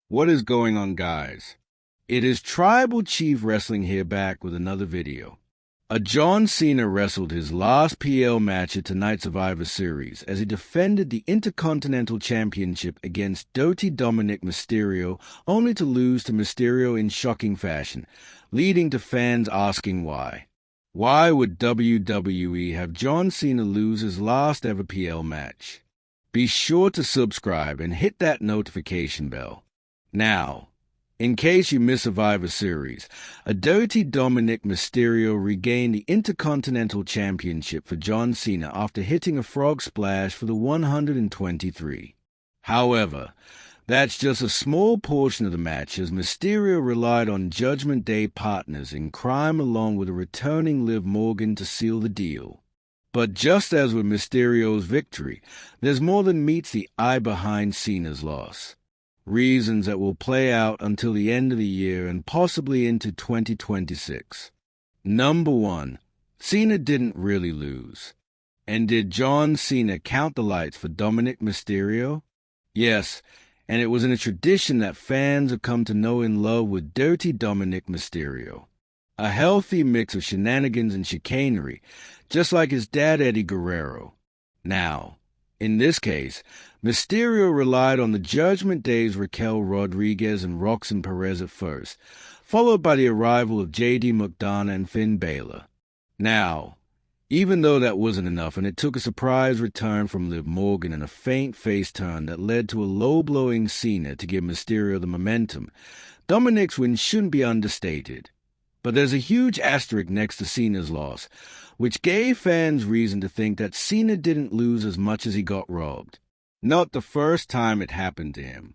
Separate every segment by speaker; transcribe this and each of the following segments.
Speaker 1: What is going on, guys? It is Tribal Chief Wrestling here, back with another video. John Cena wrestled his last PL match at tonight's Survivor Series as he defended the Intercontinental Championship against Dirty Dominik Mysterio, only to lose to Mysterio in shocking fashion, leading to fans asking why. Why would WWE have John Cena lose his last ever PL match? Be sure to subscribe and hit that notification bell. Now, in case you missed Survivor Series, Dirty Dominik Mysterio regained the Intercontinental Championship for John Cena after hitting a frog splash for the 123. However, that's just a small portion of the match, as Mysterio relied on Judgment Day partners in crime along with a returning Liv Morgan to seal the deal. But just as with Mysterio's victory, there's more than meets the eye behind Cena's loss. Reasons that will play out until the end of the year and possibly into 2026. Number 1. Cena didn't really lose. And did John Cena count the lights for Dominik Mysterio? Yes, and it was in a tradition that fans have come to know and love with Dirty Dominik Mysterio. A healthy mix of shenanigans and chicanery, just like his dad Eddie Guerrero. Now, in this case, Mysterio relied on the Judgment Day's Raquel Rodriguez and Roxanne Perez at first, followed by the arrival of J.D. McDonough and Finn Balor. Now, even though that wasn't enough and it took a surprise return from Liv Morgan and a faint face turn that led to a low-blowing Cena to give Mysterio the momentum, Dominik's win shouldn't be understated. But there's a huge asterisk next to Cena's loss, which gave fans reason to think that Cena didn't lose as much as he got robbed. Not the first time it happened to him.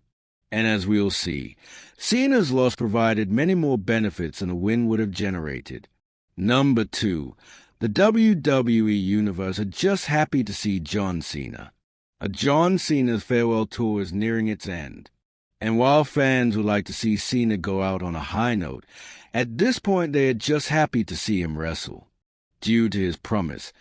Speaker 1: And as we'll see, Cena's loss provided many more benefits than a win would have generated. Number 2. The WWE Universe are just happy to see John Cena. John Cena's farewell tour is nearing its end. And while fans would like to see Cena go out on a high note, at this point they are just happy to see him wrestle. Due to his promise,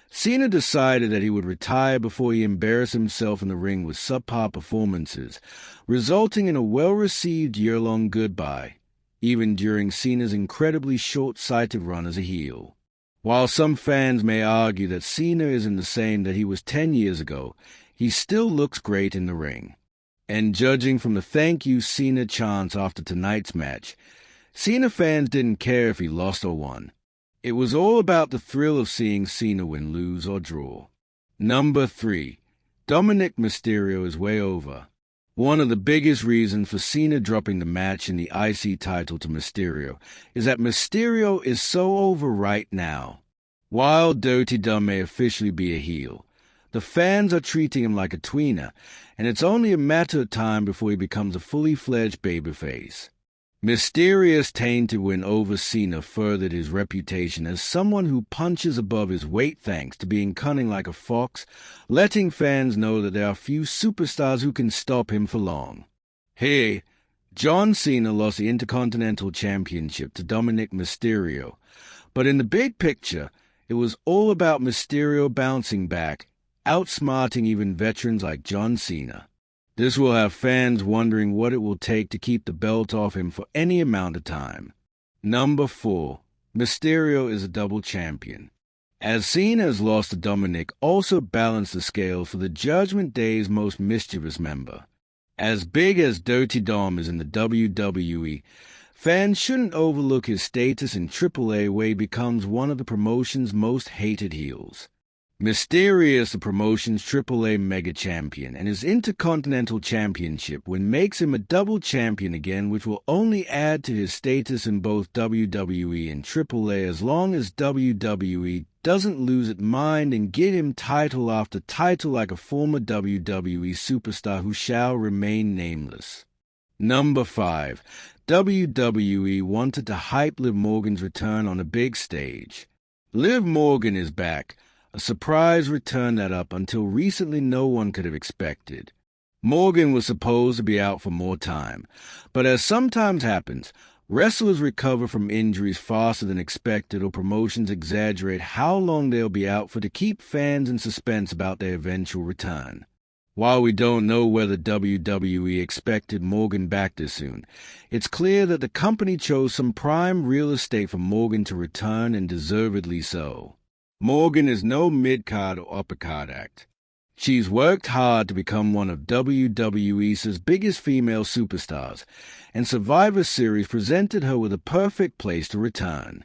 Speaker 1: Cena decided that he would retire before he embarrassed himself in the ring with subpar performances, resulting in a well-received year-long goodbye, even during Cena's incredibly short-sighted run as a heel. While some fans may argue that Cena isn't the same that he was 10 years ago, he still looks great in the ring. And judging from the thank you Cena chants after tonight's match, Cena fans didn't care if he lost or won. It was all about the thrill of seeing Cena win, lose, or draw. Number 3. Dominik Mysterio is way over. One of the biggest reasons for Cena dropping the match in the IC title to Mysterio is that Mysterio is so over right now. While Dirty Dom may officially be a heel, the fans are treating him like a tweener, and it's only a matter of time before he becomes a fully fledged babyface. Mysterio's tainted win over Cena furthered his reputation as someone who punches above his weight thanks to being cunning like a fox, letting fans know that there are few superstars who can stop him for long. Hey, John Cena lost the Intercontinental Championship to Dominik Mysterio, but in the big picture, it was all about Mysterio bouncing back, outsmarting even veterans like John Cena. This will have fans wondering what it will take to keep the belt off him for any amount of time. Number 4. Mysterio is a double champion. As Cena has lost to Dominik, also balanced the scales for the Judgment Day's most mischievous member. As big as Dirty Dom is in the WWE, fans shouldn't overlook his status in AAA, where he becomes one of the promotion's most hated heels. Mysterio is the promotion's AAA Mega Champion, and his Intercontinental Championship win makes him a double champion again, which will only add to his status in both WWE and AAA as long as WWE doesn't lose its mind and get him title after title like a former WWE superstar who shall remain nameless. Number 5. WWE wanted to hype Liv Morgan's return on a big stage. Liv Morgan is back. A surprise return that up until recently no one could have expected. Morgan was supposed to be out for more time, but as sometimes happens, wrestlers recover from injuries faster than expected, or promotions exaggerate how long they'll be out for to keep fans in suspense about their eventual return. While we don't know whether WWE expected Morgan back this soon, it's clear that the company chose some prime real estate for Morgan to return, and deservedly so. Morgan is no mid-card or upper-card act. She's worked hard to become one of WWE's biggest female superstars, and Survivor Series presented her with a perfect place to return.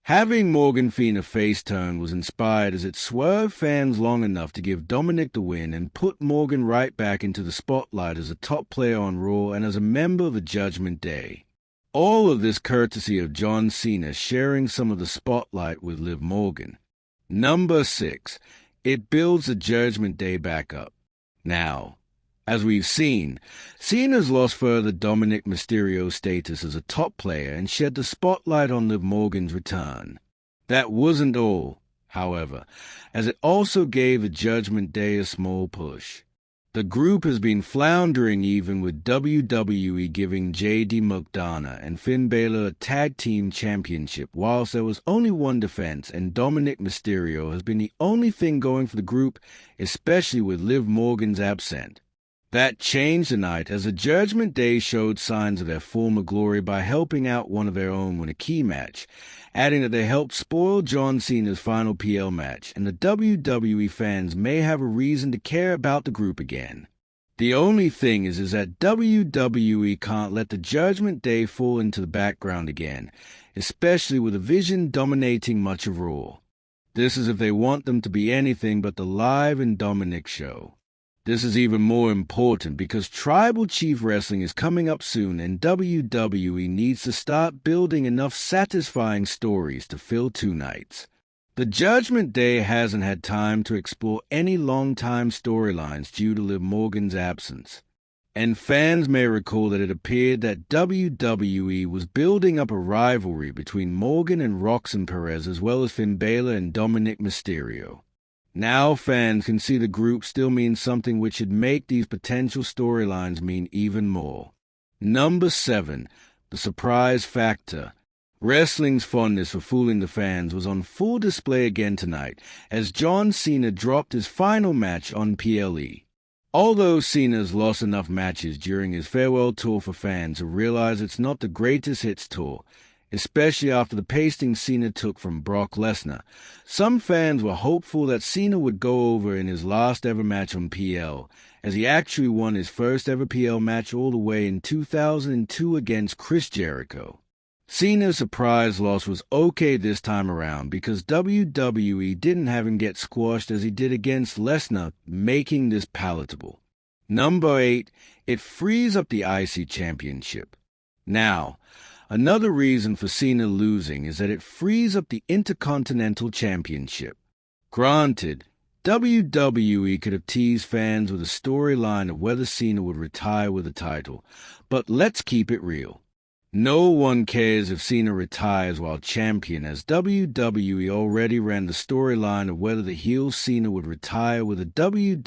Speaker 1: Having Morgan feign a face turn was inspired as it swerved fans long enough to give Dominic the win and put Morgan right back into the spotlight as a top player on Raw and as a member of the Judgment Day. All of this courtesy of John Cena sharing some of the spotlight with Liv Morgan. Number 6. It builds the Judgment Day back up. Now, as we've seen, Cena's lost further Dominic Mysterio's status as a top player and shed the spotlight on Liv Morgan's return. That wasn't all, however, as it also gave the Judgment Day a small push. The group has been floundering even with WWE giving J.D. McDonough and Finn Balor a tag team championship whilst there was only one defense, and Dominic Mysterio has been the only thing going for the group, especially with Liv Morgan's absent. That changed tonight as the Judgment Day showed signs of their former glory by helping out one of their own win a key match, adding that they helped spoil John Cena's final PL match, and the WWE fans may have a reason to care about the group again. The only thing is that WWE can't let the Judgment Day fall into the background again, especially with a Vision dominating much of Raw. This is if they want them to be anything but the Live and Dominic show. This is even more important because Tribal Chief Wrestling is coming up soon, and WWE needs to start building enough satisfying stories to fill 2 nights. The Judgment Day hasn't had time to explore any long-time storylines due to Liv Morgan's absence. And fans may recall that it appeared that WWE was building up a rivalry between Morgan and Roxanne Perez as well as Finn Balor and Dominic Mysterio. Now fans can see the group still means something, which should make these potential storylines mean even more. Number 7. The surprise factor. Wrestling's fondness for fooling the fans was on full display again tonight as John Cena dropped his final match on PLE. Although Cena's lost enough matches during his farewell tour for fans to realize it's not the greatest hits tour, especially after the pasting Cena took from Brock Lesnar, some fans were hopeful that Cena would go over in his last ever match on PL, as he actually won his first ever PL match all the way in 2002 against Chris Jericho. Cena's surprise loss was okay this time around because WWE didn't have him get squashed as he did against Lesnar, making this palatable. Number 8. It frees up the IC Championship. Now, another reason for Cena losing is that it frees up the Intercontinental Championship. Granted, WWE could have teased fans with a storyline of whether Cena would retire with the title, but let's keep it real. No one cares if Cena retires while champion, as WWE already ran the storyline of whether the heel Cena would retire with a WWE